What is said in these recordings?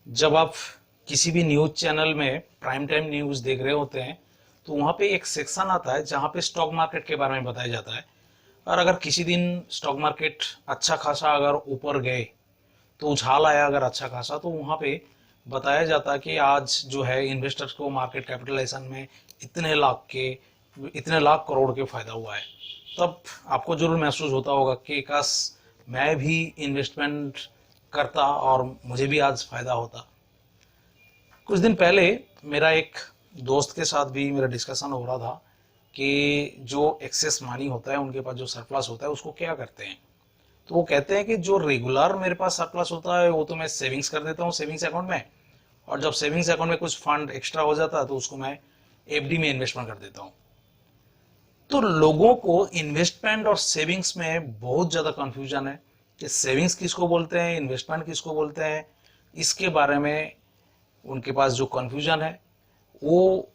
जब आप किसी भी न्यूज चैनल में प्राइम टाइम न्यूज देख रहे होते हैं तो वहां पे एक सेक्शन आता है जहां पे स्टॉक मार्केट के बारे में बताया जाता है। और अगर किसी दिन स्टॉक मार्केट अच्छा खासा अगर ऊपर गए तो उछाल आया अगर अच्छा खासा, तो वहां पे बताया जाता है कि आज जो है इन्वेस्टर्स को मार्केट कैपिटलाइजेशन में इतने लाख करोड़ के फायदा हुआ है। तब आपको जरूर महसूस होता होगा कि काश मैं भी इन्वेस्टमेंट करता और मुझे भी आज फायदा होता। कुछ दिन पहले मेरा एक दोस्त के साथ भी मेरा डिस्कशन हो रहा था कि जो एक्सेस मनी होता है, उनके पास जो सरप्लस होता है उसको क्या करते हैं। तो वो कहते हैं कि जो रेगुलर मेरे पास सरप्लस होता है वो तो मैं सेविंग्स कर देता हूँ सेविंग्स अकाउंट में, और जब सेविंग्स अकाउंट में कुछ फंड एक्स्ट्रा हो जाता है तो उसको मैं एफडी में इन्वेस्टमेंट कर देता हूँ। तो लोगों को इन्वेस्टमेंट और सेविंग्स में बहुत ज्यादा कंफ्यूजन है कि सेविंग्स किसको बोलते हैं, इन्वेस्टमेंट किसको बोलते हैं। इसके बारे में उनके पास जो कंफ्यूजन है वो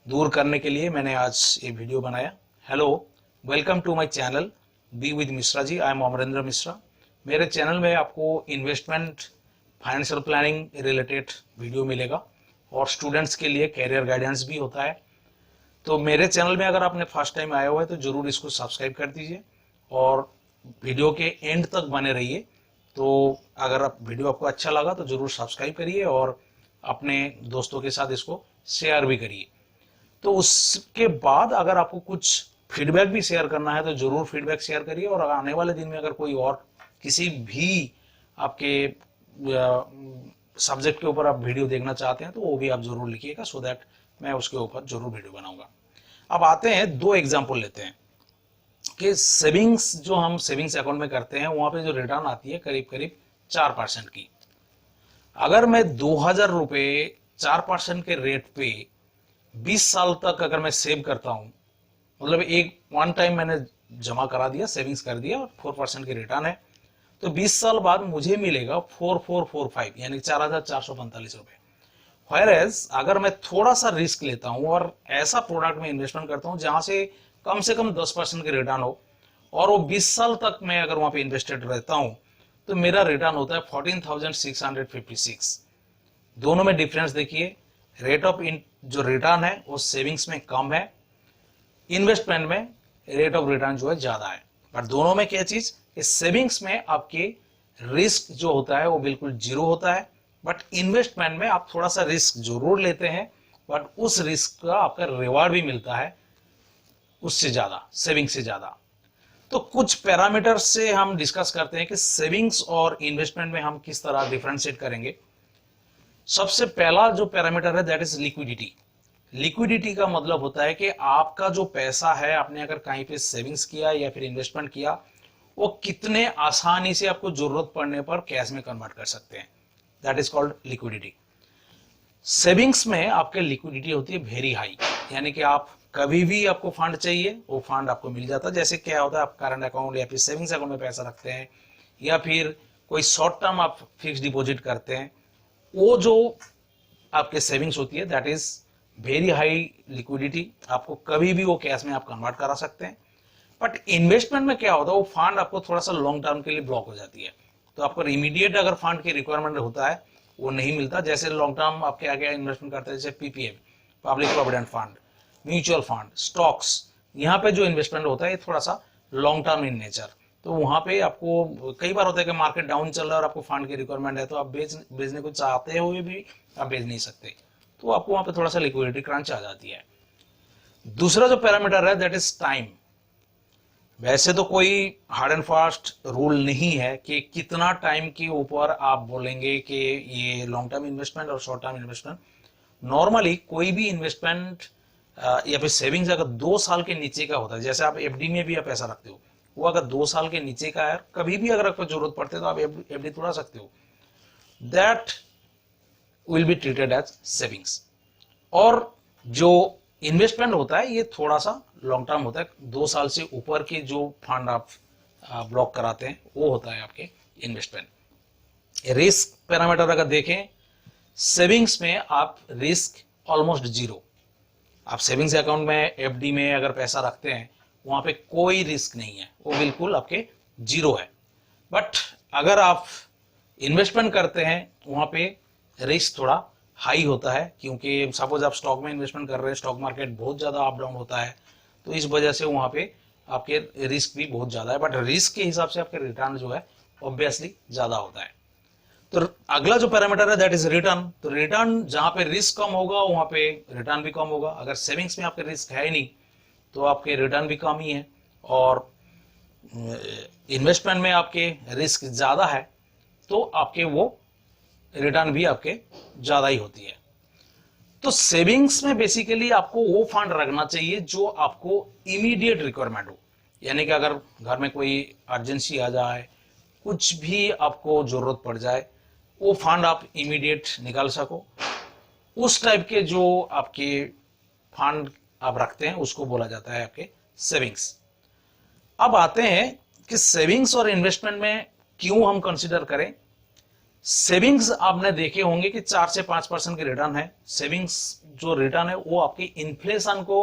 दूर करने के लिए मैंने आज ये वीडियो बनाया। Hello, welcome to my channel be with Mishra ji. I am Amrendra Mishra. मेरे चैनल में आपको investment, financial planning related video मिलेगा और स्टूडेंट्स के लिए कैरियर गाइडेंस भी होता है। तो मेरे चैनल में अगर आपने फर्स्ट टाइम आया हुआ है तो जरूर इसको सब्सक्राइब कर दीजिए और वीडियो के एंड तक बने रहिए। तो अगर आप वीडियो आपको अच्छा लगा तो जरूर सब्सक्राइब करिए और अपने दोस्तों के साथ इसको शेयर भी करिए। तो उसके बाद अगर आपको कुछ फीडबैक भी शेयर करना है तो जरूर फीडबैक शेयर करिए। और आने वाले दिन में अगर कोई और किसी भी आपके सब्जेक्ट के ऊपर आप वीडियो देखना चाहते हैं तो वो भी आप जरूर लिखिएगा, सो दैट मैं उसके ऊपर जरूर वीडियो बनाऊंगा। अब आते हैं, दो एग्जाम्पल लेते हैं कि सेविंग्स जो हम सेविंग्स अकाउंट में करते हैं वहां पे जो रिटर्न आती है करीब करीब 4% की। अगर मैं 2000 रुपए 4% के रेट पे 20 साल तक अगर मैं सेव करता हूं, मतलब एक वन टाइम मैंने जमा करा दिया, सेविंग्स कर दिया और 4% की रिटर्न है, तो 20 साल बाद मुझे मिलेगा 4445 यानी 4445 रुपए। व्हेयरएज अगर मैं थोड़ा सा रिस्क लेता हूं और ऐसा प्रोडक्ट में इन्वेस्टमेंट करता हूं जहां से कम 10% की रिटर्न हो और वो 20 साल तक मैं अगर वहां पे इन्वेस्टेड रहता हूं तो मेरा रिटर्न होता है 14,656। दोनों में डिफरेंस देखिए, रेट ऑफ जो रिटर्न है वो सेविंग्स में कम है, इन्वेस्टमेंट में रेट ऑफ रिटर्न जो है ज्यादा है। बट दोनों में क्या चीज, सेविंग्स में आपके रिस्क जो होता है वो बिल्कुल जीरो होता है, बट इन्वेस्टमेंट में आप थोड़ा सा रिस्क जरूर लेते हैं, बट उस रिस्क का आपका रिवार्ड भी मिलता है उससे ज्यादा, सेविंग से ज्यादा। तो कुछ पैरामीटर से हम डिस्कस करते हैं कि सेविंग्स और इन्वेस्टमेंट में हम किस तरह डिफरेंशिएट करेंगे। सबसे पहला जो पैरामीटर है दैट इज लिक्विडिटी। लिक्विडिटी का मतलब होता है कि आपका जो पैसा है, आपने अगर कहीं पे सेविंग्स किया या फिर इन्वेस्टमेंट किया, वो कितने आसानी से आपको जरूरत पड़ने पर कैश में कन्वर्ट कर सकते हैं, that is called liquidity. Savings में आपके लिक्विडिटी होती है वेरी हाई, यानी कि आप कभी भी आपको फंड चाहिए वो फंड आपको मिल जाता है। जैसे क्या होता है, आप करंट अकाउंट या फिर सेविंग्स अकाउंट में पैसा रखते हैं या फिर कोई शॉर्ट टर्म आप फिक्स डिपॉजिट करते हैं, वो जो आपके सेविंग्स होती है that is very high liquidity, आपको कभी भी वो कैश में आप कन्वर्ट करा सकते हैं। बट इन्वेस्टमेंट में क्या होता है, वो फंड आपको थोड़ा सा लॉन्ग टर्म के लिए ब्लॉक हो जाती है, तो आपको इमीडिएट अगर फंड की रिक्वायरमेंट होता है वो नहीं मिलता। जैसे लॉन्ग टर्म आपके आगे इन्वेस्टमेंट करते हैं, जैसे PPF, public provident fund, mutual fund, stocks, यहाँ पे जो इन्वेस्टमेंट होता है थोड़ा सा लॉन्ग टर्म इन नेचर। तो वहां पे आपको कई बार होता है कि मार्केट डाउन चल रहा है और आपको फंड की रिक्वायरमेंट है, तो आप बेचने को चाहते हुए भी आप बेच नहीं सकते, तो आपको वहां पे थोड़ा सा लिक्विडिटी क्रंच आ जाती है। दूसरा जो पैरामीटर है दैट इज टाइम। वैसे तो कोई हार्ड एंड फास्ट रूल नहीं है कि कितना टाइम के ऊपर आप बोलेंगे कि ये लॉन्ग टर्म इन्वेस्टमेंट और शॉर्ट टर्म इन्वेस्टमेंट। नॉर्मली कोई भी इन्वेस्टमेंट या फिर सेविंग्स अगर 2 साल के नीचे का होता है, जैसे आप एफडी में भी आप पैसा रखते हो, वो अगर 2 साल के नीचे का है, कभी भी अगर आपको जरूरत पड़ती है तो आप एफडी तोड़ा सकते हो, that will be treated as savings. और जो इन्वेस्टमेंट होता है ये थोड़ा सा लॉन्ग टर्म होता है, 2 साल से ऊपर के जो फंड आप ब्लॉक कराते हैं वो होता है आपके इन्वेस्टमेंट। रिस्क पैरामीटर अगर देखें, सेविंग्स में आप रिस्क ऑलमोस्ट जीरो। आप सेविंग्स अकाउंट में, एफडी में अगर पैसा रखते हैं वहां पे कोई रिस्क नहीं है, वो बिल्कुल आपके जीरो है। बट अगर आप इन्वेस्टमेंट करते हैं वहां पे रिस्क थोड़ा हाई होता है, क्योंकि सपोज आप स्टॉक में इन्वेस्टमेंट कर रहे हैं, स्टॉक मार्केट बहुत ज़्यादा अप डाउन होता है, तो इस वजह से वहाँ पे आपके रिस्क भी बहुत ज़्यादा है, बट रिस्क के हिसाब से आपके रिटर्न जो है ऑब्वियसली ज़्यादा होता है। तो अगला जो पैरामीटर है दैट इज रिटर्न। तो रिटर्न जहाँ पे रिस्क कम होगा वहाँ पे रिटर्न भी कम होगा। अगर सेविंग्स में आपके रिस्क है ही नहीं तो आपके रिटर्न भी कम ही है, और इन्वेस्टमेंट में आपके रिस्क ज़्यादा है तो आपके वो रिटर्न भी आपके ज़्यादा ही होती है। तो सेविंग्स में बेसिकली आपको वो फंड रखना चाहिए जो आपको इमीडिएट रिक्वायरमेंट हो, यानी कि अगर घर में कोई अर्जेंसी आ जाए, कुछ भी आपको जरूरत पड़ जाए, वो फंड आप इमीडिएट निकाल सको, उस टाइप के जो आपके फंड आप रखते हैं उसको बोला जाता है आपके सेविंग्स। अब आते हैं कि सेविंग्स और इन्वेस्टमेंट में क्यों हम कंसीडर करें। सेविंग्स आपने देखे होंगे कि 4 से 5% के रिटर्न है। सेविंग्स जो रिटर्न है वो आपके इन्फ्लेशन को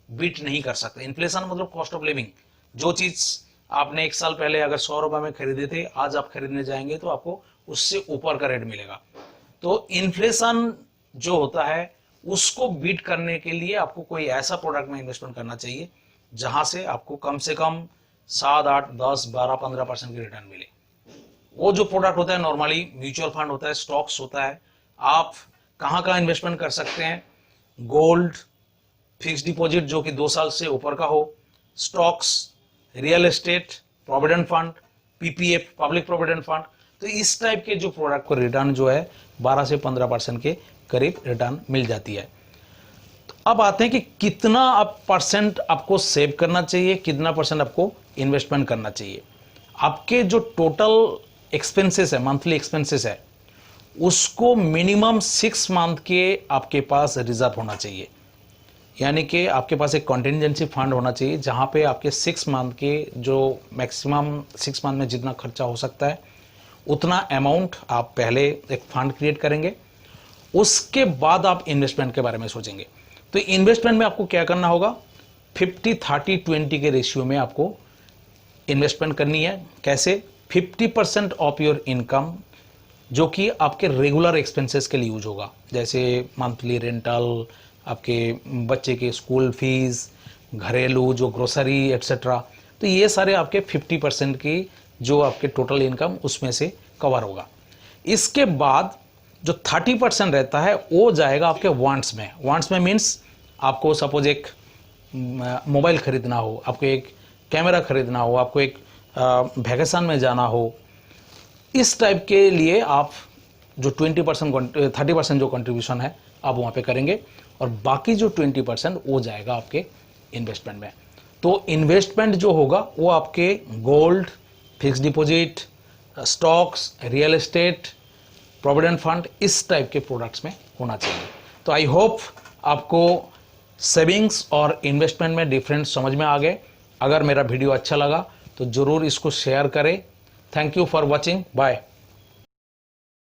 बीट नहीं कर सकते। इन्फ्लेशन मतलब कॉस्ट ऑफ लिविंग। जो चीज आपने 1 साल पहले अगर 100 रुपए में खरीदे थे, आज आप खरीदने जाएंगे तो आपको उससे ऊपर का रेट मिलेगा। तो इन्फ्लेशन जो होता है उसको बीट करने के लिए आपको कोई ऐसा प्रोडक्ट में इन्वेस्टमेंट करना चाहिए जहां से आपको कम से कम 7, 8, 10, 12, 15% की रिटर्न मिले। वो जो प्रोडक्ट होता है नॉर्मली म्यूचुअल फंड होता है, स्टॉक्स होता है। आप कहाँ इन्वेस्टमेंट कर सकते हैं? गोल्ड, फिक्स डिपॉजिट जो कि 2 साल से ऊपर का हो, stocks, real estate, provident fund, PPF, public provident fund. तो इस टाइप के जो प्रोडक्ट को रिटर्न जो है 12 से 15% के करीब रिटर्न मिल जाती है। तो अब आते हैं कि कितना आप परसेंट आपको सेव करना चाहिए, कितना परसेंट आपको इन्वेस्टमेंट करना चाहिए। आपके जो टोटल एक्सपेंसेस है, मंथली एक्सपेंसेस है, उसको मिनिमम 6 मंथ के आपके पास रिजर्व होना चाहिए। यानी कि आपके पास एक कॉन्टिजेंसी फंड होना चाहिए जहां पे आपके 6 मंथ के जो मैक्सिमम 6 मंथ में जितना खर्चा हो सकता है उतना अमाउंट आप पहले एक फंड क्रिएट करेंगे। उसके बाद आप इन्वेस्टमेंट के बारे में सोचेंगे। तो इन्वेस्टमेंट में आपको क्या करना होगा? 50, 30, 20 के रेशियो में आपको इन्वेस्टमेंट करनी है। कैसे? 50% ऑफ योर इनकम जो कि आपके रेगुलर एक्सपेंसेस के लिए यूज होगा, जैसे मंथली रेंटल, आपके बच्चे के स्कूल फीस, घरेलू जो ग्रोसरी एटसेट्रा। तो ये सारे आपके 50% की जो आपके टोटल इनकम उसमें से कवर होगा। इसके बाद जो 30% रहता है वो जाएगा आपके वांट्स में। वांट्स में मीन्स आपको सपोज एक मोबाइल खरीदना हो, आपको एक कैमरा खरीदना हो, आपको एक वैकेशन में जाना हो, इस टाइप के लिए आप जो 30% जो कंट्रीब्यूशन है आप वहाँ पे करेंगे, और बाकी जो 20% वो जाएगा आपके इन्वेस्टमेंट में। तो इन्वेस्टमेंट जो होगा वो आपके gold, fix deposit, stocks, real estate, provident fund, इस टाइप के प्रोडक्ट्स में होना चाहिए। तो आई होप आपको सेविंग्स और इन्वेस्टमेंट में डिफरेंस समझ में आ गए। अगर मेरा वीडियो अच्छा लगा तो ज़रूर इसको शेयर करें। Thank you for watching. Bye.